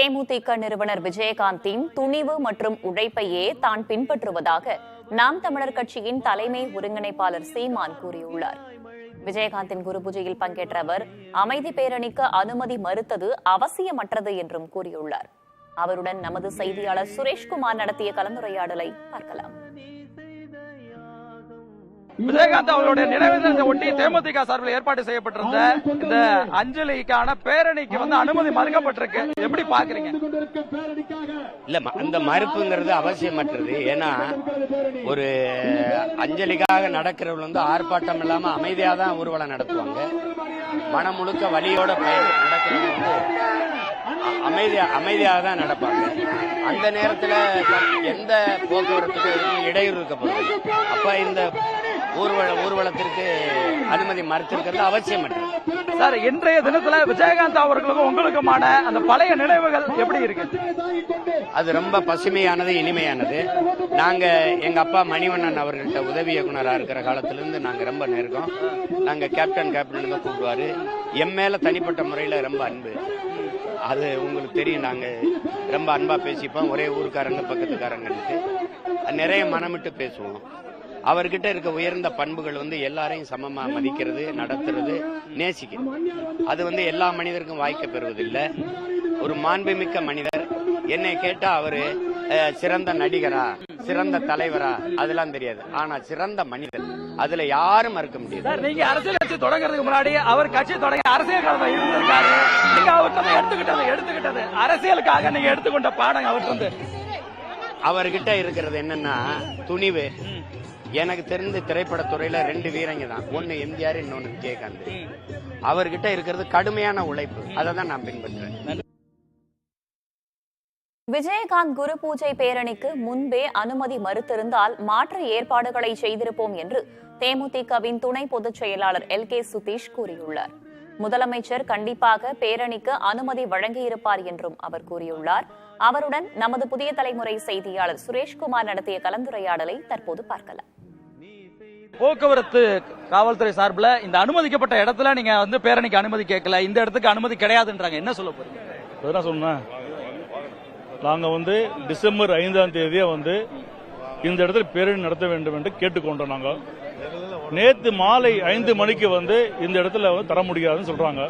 தேமுதிக நிறுவனர் விஜயகாந்தின் துணிவு மற்றும் உழைப்பையே தான் பின்பற்றுவதாக நாம் தமிழர் கட்சியின் தலைமை ஒருங்கிணைப்பாளர் சீமான் கூறியுள்ளார். விஜயகாந்தின் குரு பூஜையில் பங்கேற்ற அவர் அமைதி பேரணிக்கு அனுமதி மறுத்தது அவசியமற்றது என்றும் கூறியுள்ளார். அவருடன் நமது செய்தியாளர் சுரேஷ்குமார் நடத்திய கலந்துரையாடலை பார்க்கலாம். விஜயகாந்த் அவர்களுடைய நினைவு தினத்தை ஒட்டி தேமுதிக சார்பில் ஏற்பாடு செய்யப்பட்டிருந்த இந்த அஞ்சலிக்கான பேரணிக்கு அனுமதி மறுக்கப்பட்டிருக்கு. எப்படி பாக்குறீங்க? இல்ல, அந்த மறுப்புங்கிறது அவசியமற்றது. ஏன்னா ஒரு அஞ்சலிக்காக நடக்கிறவங்க ஆர்ப்பாட்டம் இல்லாம அமைதியா தான் ஊர்வலம் நடத்துவாங்க. மனம் முழுக்க வலியோட நடக்கிறவங்க அமைதியாக தான் நடப்பாங்க. அந்த நேரத்தில் எந்த போக்குவரத்துக்கும் இடையூறு இருக்கப்படுது. அப்ப இந்த ஊர்வலத்திற்கு அனுமதி மறுத்திருக்கிறது அவசியமற்றது. சார், இன்றைய தினத்துல விஜயகாந்த் அவர்களுக்கும் உங்களுக்குமான அந்த பழைய நினைவுகள் எப்படி இருக்கு? அது ரொம்ப பசுமையானது, இனிமையானது. நாங்க எங்க அப்பா மணிவண்ணன் அவர்கள்ட்ட உதவி இயக்குனராக இருக்கிற காலத்திலிருந்து நாங்க ரொம்ப நெருக்கம். நாங்க கேப்டன் தான் கூப்பிடுவாரு. என் மேல தனிப்பட்ட முறையில ரொம்ப அன்பு. அது உங்களுக்கு தெரியும். நாங்க ரொம்ப அன்பா பேசிப்போம். ஒரே ஊருக்காரங்க பக்கத்துக்காரங்கன்ட்டு நிறைய மனமிட்டு பேசுவோம். அவர்கிட்ட இருக்க உயர்ந்த பண்புகள் எல்லாரையும் சமமா மதிக்கிறது, நடத்துறது, நேசிக்கிறது. அது எல்லா மனிதருக்கும் வாய்க்க பெறுவதில்லை. ஒரு மாண்புமிக்க மனிதர். என்னை கேட்டா அவரு சிறந்த நடிகரா, சிறந்த தலைவரா அதெல்லாம் தெரியாது. ஆனா சிறந்த மனிதர், அதுல யாரும் மறுக்க முடியாது. நீங்க அரசியல் கட்சி தொடங்குறதுக்கு முன்னாடி அவர் கட்சி தொடங்கி அரசியல் களத்தில் இருந்திருக்காரு. நீங்க அவர்கிட்ட எடுத்துக்கிட்டது அரசியலுக்காக நீங்க எடுத்துக்கொண்ட பாடம் அவர்கிட்ட இருக்கிறது என்னன்னா துணிவு. எனக்கு தெரிந்த திரைப்படத்துறையில 2 வீரங்க தான். ஒன்னு எம்ஜிஆர், இன்னொன்னு விஜயகாந்த். அவர்கிட்ட இருக்கிறது கடுமையான உழைப்பு. அதை தான் நான் பின்பற்றுறேன். விஜயகாந்த் குரு பூஜை பேரணிக்கு முன்பே அனுமதி மறுத்திருந்தால் மாற்று ஏற்பாடுகளை செய்திருப்போம் என்று தேமுதிகவின் துணை பொதுச் செயலாளர் LK சுதீஷ் கூறியுள்ளார். முதலமைச்சர் கண்டிப்பாக பேரணிக்கு அனுமதி வழங்கியிருப்பார் என்றும் அவர் கூறியுள்ளார். அவருடன் நமது புதிய தலைமுறை செய்தியாளர் சுரேஷ்குமார் நடத்திய கலந்துரையாடலை தற்போது பார்க்கலாம். போக்குவரத்து காவல்துறை சார்பில் இந்த அனுமதிக்கப்பட்ட இடத்துல நீங்க பேரணிக்கு அனுமதி கேட்கல, இந்த இடத்துக்கு அனுமதி கிடையாதுன்றாங்க. என்ன சொல்ல போறீங்க? சொன்னேன், நாங்க டிசம்பர் 5ஆம் தேதியே இந்த இடத்துல பேரணி நடத்த வேண்டும் என்று கேட்டுக்கொண்டோம். நாங்க நேற்று மாலை 5 மணிக்கு இந்த இடத்துல தர முடியாதுன்னு சொல்றாங்க.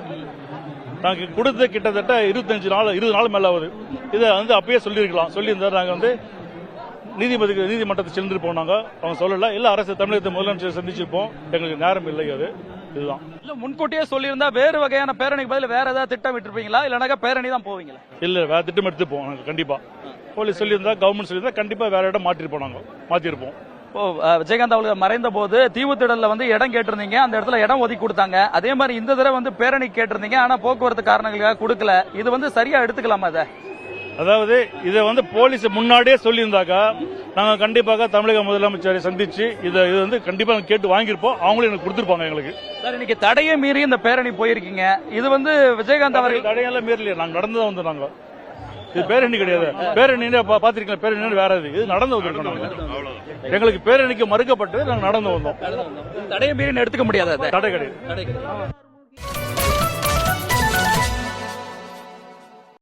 நாங்க கொடுத்த கிட்டத்தட்ட 20 நாள் மேல ஆகுது. இதை அப்பயே சொல்லியிருக்கலாம். சொல்லியிருந்தா நாங்க நீதிமன்றத்தை சென்றிருப்போம். நாங்க அவங்க சொல்லல. இல்ல அரசு தமிழகத்தை முதலமைச்சர் சந்திச்சிருப்போம். எங்களுக்கு நேரம் இல்லை. அது இதுதான். இல்ல, முன்கூட்டியே சொல்லியிருந்தா வேறு வகையான பேரணிக்கு பதில் வேற ஏதாவது திட்டம் விட்டுருப்பீங்களா? இல்லைனாக்கா பேரணி தான் போவீங்களா? இல்ல, வேற திட்டம் எடுத்துப்போம். நாங்க கண்டிப்பா போலீஸ் சொல்லியிருந்தா, கவர்மெண்ட் சொல்லியிருந்தா கண்டிப்பா வேற இடம் மாற்றிருப்போம். நாங்க மாற்றிருப்போம். விஜயகாந்த் அவர்கள் மறைந்த போது தீவுத்திடல்ல இடம் கேட்டிருந்தீங்க. அந்த இடத்துல இடம் ஒதுக்கி கொடுத்தாங்க. அதே மாதிரி இந்த தடவை பேரணி கேட்டிருந்தீங்க. ஆனா போக்குவரத்து காரணங்களுக்காக கொடுக்கல. இது சரியா எடுத்துக்கலாமா? அதாவது இதை போலீஸ் முன்னாடியே சொல்லியிருந்தாக்கா நாங்க கண்டிப்பாக தமிழக முதலமைச்சரை சந்திச்சு இதை கண்டிப்பா கேட்டு வாங்கியிருப்போம். அவங்களும் எனக்கு கொடுத்துருப்பாங்க. எங்களுக்கு சார், இன்னைக்கு தடையை மீறி இந்த பேரணி போயிருக்கீங்க. இது விஜயகாந்த் அவர்கள் தடையெல்லாம் மீறலையே. நாங்க நடந்ததான் நாங்க. இது பேரணி கிடையாது. பேரணி பாத்திருக்கீங்களா? பேரணி வேற. இது நடந்து வந்திருக்கோம். எங்களுக்கு பேரணிக்கு மறுக்கப்பட்டு நாங்க நடந்து வந்தோம். தடையை மீறி எடுத்துக்க முடியாது. தடை கிடையாது.